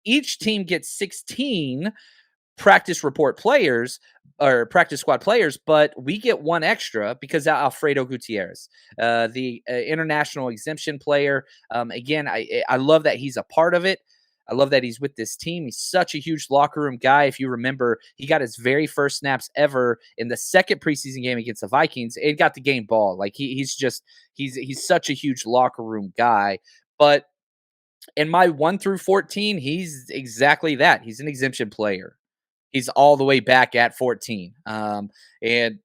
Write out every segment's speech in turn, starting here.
each team gets 16 practice report players or practice squad players, but we get one extra because of Alfredo Gutierrez, the international exemption player. Again, I love that he's a part of it. I love that he's with this team. He's such a huge locker room guy. If you remember, he got his very first snaps ever in the second preseason game against the Vikings and got the game ball. Like he's such a huge locker room guy. But in my 1 through 14, he's exactly that. He's an exemption player. He's all the way back at 14. And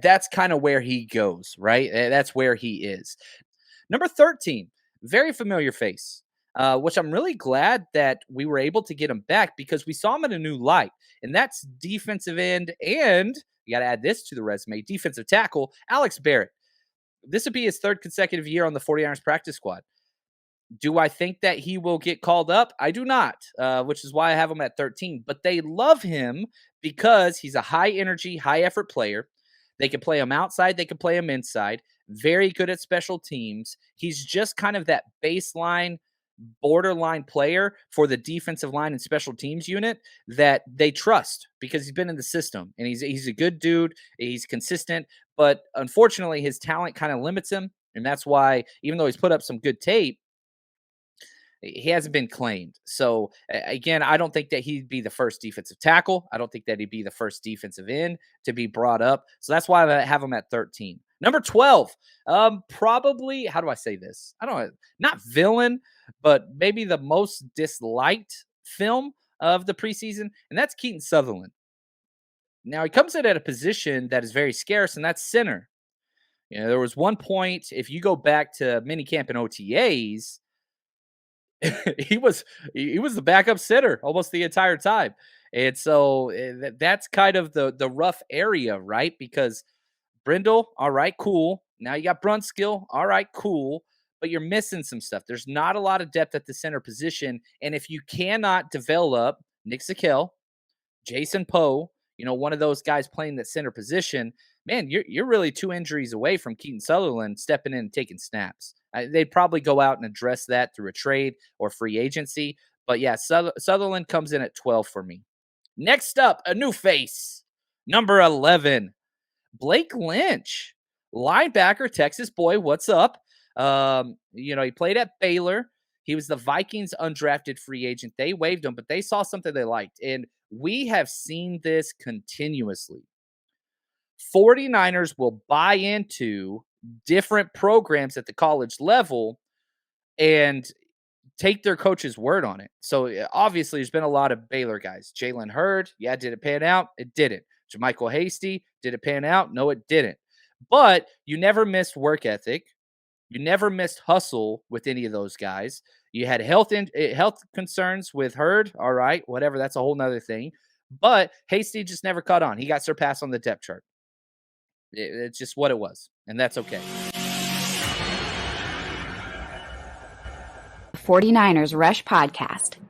that's kind of where he goes, right? That's where he is. Number 13, very familiar face, which I'm really glad that we were able to get him back because we saw him in a new light, and that's defensive end, and you got to add this to the resume, defensive tackle, Alex Barrett. This would be his third consecutive year on the 49ers practice squad. Do I think that he will get called up? I do not, which is why I have him at 13. But they love him because he's a high-energy, high-effort player. They can play him outside. They can play him inside. Very good at special teams. He's just kind of that baseline, borderline player for the defensive line and special teams unit that they trust because he's been in the system. And he's a good dude. He's consistent. But unfortunately, his talent kind of limits him. And that's why, even though he's put up some good tape, he hasn't been claimed. So again, I don't think that he'd be the first defensive tackle. I don't think that he'd be the first defensive end to be brought up. So that's why I have him at 13. Number 12, probably, how do I say this? I don't know, not villain, but maybe the most disliked film of the preseason, and that's Keaton Sutherland. Now, he comes in at a position that is very scarce, and that's center. You know, there was one point, if you go back to minicamp and OTAs, he was the backup center almost the entire time. And so that's kind of the rough area, right? Because Brindle, all right, cool. Now you got Brunskill, all right, cool. But you're missing some stuff. There's not a lot of depth at the center position. And if you cannot develop Nick Zakel, Jason Poe, you know, one of those guys playing that center position, man, you're really 2 injuries away from Keaton Sutherland stepping in and taking snaps. They'd probably go out and address that through a trade or free agency. But yeah, Sutherland comes in at 12 for me. Next up, a new face, number 11, Blake Lynch, linebacker, Texas boy. What's up? You know, he played at Baylor. He was the Vikings undrafted free agent. They waived him, but they saw something they liked. And we have seen this continuously. 49ers will buy into different programs at the college level and take their coach's word on it. So obviously there's been a lot of Baylor guys. Jalen Hurd, yeah, did it pan out? It didn't. JaMychal Hasty, did it pan out? No, it didn't. But you never missed work ethic. You never missed hustle with any of those guys. You had health concerns with Hurd. All right, whatever. That's a whole nother thing. But Hasty just never caught on. He got surpassed on the depth chart. It's just what it was, and that's okay. 49ers Rush Podcast.